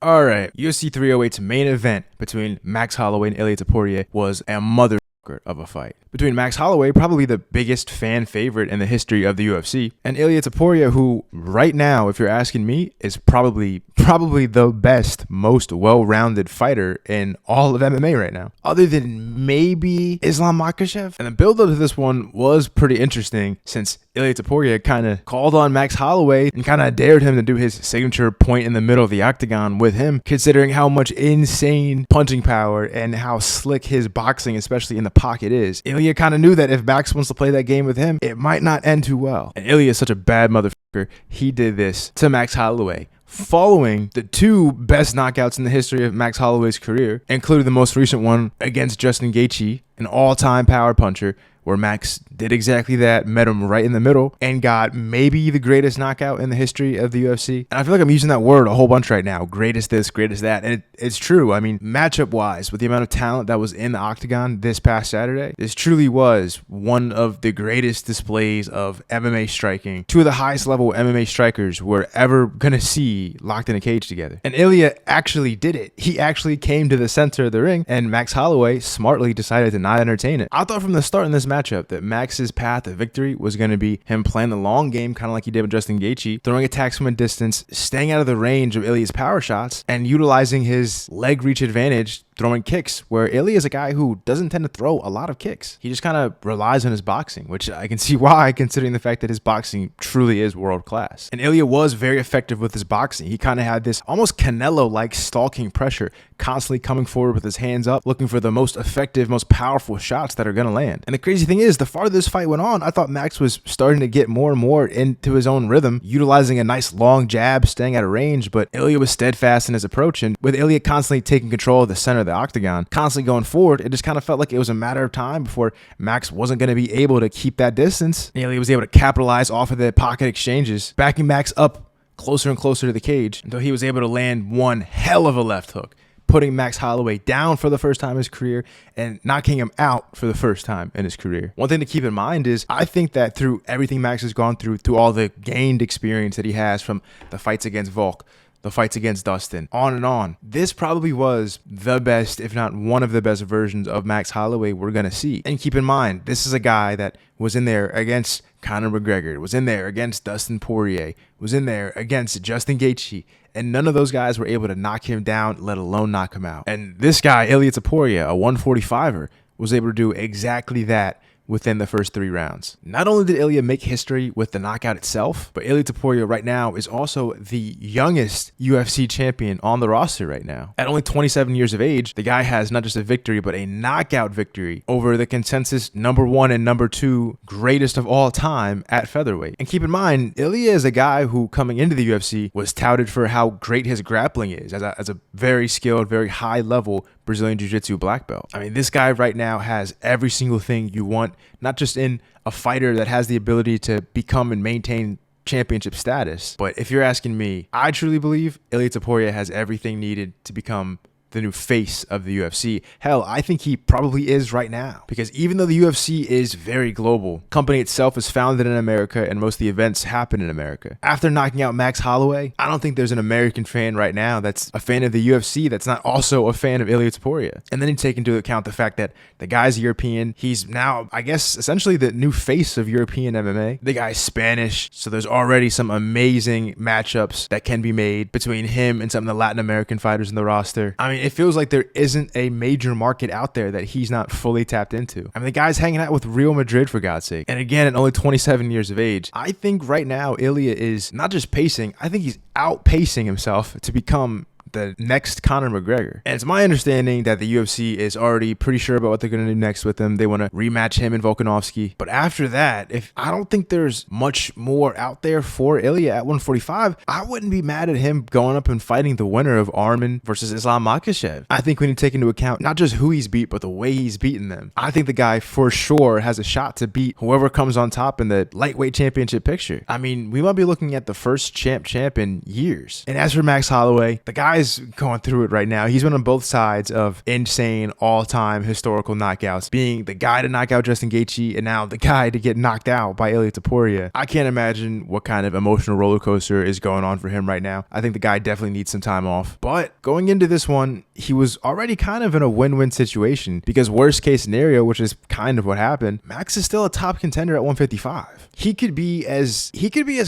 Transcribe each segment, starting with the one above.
All right, UFC 308's main event between Max Holloway and Ilia Topuria was a motherfucker of a fight. Between Max Holloway, probably the biggest fan favorite in the history of the UFC, and Ilia Topuria, who right now, if you're asking me, is probably the best, most well-rounded fighter in all of MMA right now, other than maybe Islam Makhachev. And the build-up to this one was pretty interesting, since Ilia Topuria kind of called on Max Holloway and kind of dared him to do his signature point in the middle of the octagon with him, considering how much insane punching power and how slick his boxing, especially in the pocket, is. Ilia kind of knew that if Max wants to play that game with him, it might not end too well. And Ilia is such a bad motherfucker, he did this to Max Holloway, following the two best knockouts in the history of Max Holloway's career, including the most recent one against Justin Gaethje, an all-time power puncher, where Max did exactly that, met him right in the middle, and got maybe the greatest knockout in the history of the UFC. And I feel like I'm using that word a whole bunch right now. Greatest this, greatest that. And it's true. I mean, matchup-wise, with the amount of talent that was in the octagon this past Saturday, this truly was one of the greatest displays of MMA striking. Two of the highest level MMA strikers we're ever going to see locked in a cage together. And Ilia actually did it. He actually came to the center of the ring, and Max Holloway smartly decided to not entertain it. I thought from the start in this matchup that Max's path to victory was going to be him playing the long game, kind of like he did with Justin Gaethje, throwing attacks from a distance, staying out of the range of Ilia's power shots, and utilizing his leg reach advantage, throwing kicks, where Ilia is a guy who doesn't tend to throw a lot of kicks. He just kind of relies on his boxing, which I can see why, considering the fact that his boxing truly is world class. And Ilia was very effective with his boxing. He kind of had this almost Canelo-like stalking pressure, constantly coming forward with his hands up, looking for the most effective, most powerful shots that are going to land. And the crazy thing is, the farther this fight went on, I thought Max was starting to get more and more into his own rhythm, utilizing a nice long jab, staying out of range, but Ilia was steadfast in his approach, and with Ilia constantly taking control of the center of the octagon, constantly going forward, it just kind of felt like it was a matter of time before Max wasn't going to be able to keep that distance. Ilia was able to capitalize off of the pocket exchanges, backing Max up closer and closer to the cage until he was able to land one hell of a left hook, putting Max Holloway down for the first time in his career and knocking him out for the first time in his career. One thing to keep in mind is I think that through everything Max has gone through all the gained experience that he has from the fights against Volk, the fights against Dustin, on and on, this probably was the best, if not one of the best versions of Max Holloway we're going to see. And keep in mind, this is a guy that was in there against Conor McGregor, was in there against Dustin Poirier, was in there against Justin Gaethje, and none of those guys were able to knock him down, let alone knock him out. And this guy, Ilia Topuria, a 145er, was able to do exactly that within the first 3 rounds. Not only did Ilia make history with the knockout itself, but Ilia Topuria right now is also the youngest UFC champion on the roster right now. At only 27 years of age, the guy has not just a victory, but a knockout victory over the consensus #1 and #2 greatest of all time at featherweight. And keep in mind, Ilia is a guy who, coming into the UFC, was touted for how great his grappling is as a very skilled, very high level Brazilian Jiu-Jitsu black belt. I mean, this guy right now has every single thing you want, not just in a fighter that has the ability to become and maintain championship status, but if you're asking me, I truly believe Ilia Topuria has everything needed to become the new face of the UFC. Hell, I think he probably is right now, because even though the UFC is very global, the company itself is founded in America and most of the events happen in America. After knocking out Max Holloway, I don't think there's an American fan right now that's a fan of the UFC that's not also a fan of Ilia Topuria. And then you take into account the fact that the guy's European. He's now, I guess, essentially the new face of European MMA. The guy's Spanish, so there's already some amazing matchups that can be made between him and some of the Latin American fighters in the roster. I mean, it feels like there isn't a major market out there that he's not fully tapped into. I mean, the guy's hanging out with Real Madrid, for God's sake. And again, at only 27 years of age, I think right now Ilia is not just pacing, I think he's outpacing himself to become the next Conor McGregor. And it's my understanding that the UFC is already pretty sure about what they're going to do next with him. They want to rematch him and Volkanovski. But after that, I don't think there's much more out there for Ilia at 145. I wouldn't be mad at him going up and fighting the winner of Arman versus Islam Makhachev. I think we need to take into account not just who he's beat, but the way he's beaten them. I think the guy for sure has a shot to beat whoever comes on top in the lightweight championship picture. I mean, we might be looking at the first champ in years. And as for Max Holloway, the guy guy's going through it right now. He's been on both sides of insane all-time historical knockouts, being the guy to knock out Justin Gaethje and now the guy to get knocked out by Ilia Topuria. I can't imagine what kind of emotional roller coaster is going on for him right now. I think the guy definitely needs some time off. But going into this one, he was already kind of in a win-win situation because worst case scenario, which is kind of what happened, Max is still a top contender at 155. He could be as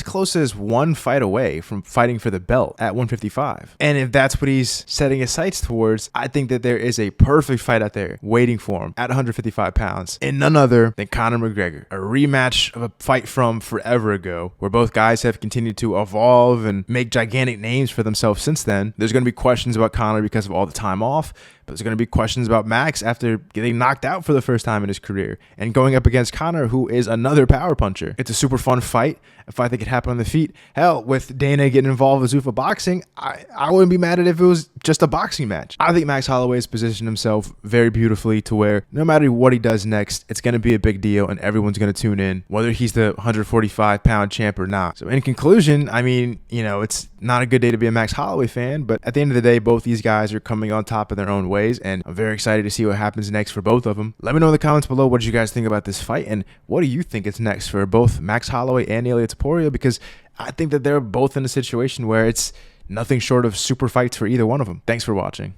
close as one fight away from fighting for the belt at 155. And if that's what he's setting his sights towards, I think that there is a perfect fight out there waiting for him at 155 pounds and none other than Conor McGregor. A rematch of a fight from forever ago where both guys have continued to evolve and make gigantic names for themselves since then. There's going to be questions about Conor because of all the time off, but there's going to be questions about Max after getting knocked out for the first time in his career and going up against Conor, who is another power puncher. It's a super fun fight, a fight that could happen on the feet. Hell, with Dana getting involved with Zuffa boxing, I wouldn't be mad at if it was just a boxing match. I think Max Holloway has positioned himself very beautifully to where no matter what he does next, it's going to be a big deal and everyone's going to tune in, whether he's the 145-pound champ or not. So in conclusion, I mean, it's not a good day to be a Max Holloway fan, but at the end of the day, both these guys are coming on top in their own ways, and I'm very excited to see what happens next for both of them. Let me know in the comments below what you guys think about this fight, and what do you think is next for both Max Holloway and Ilia Topuria, because I think that they're both in a situation where it's nothing short of super fights for either one of them. Thanks for watching.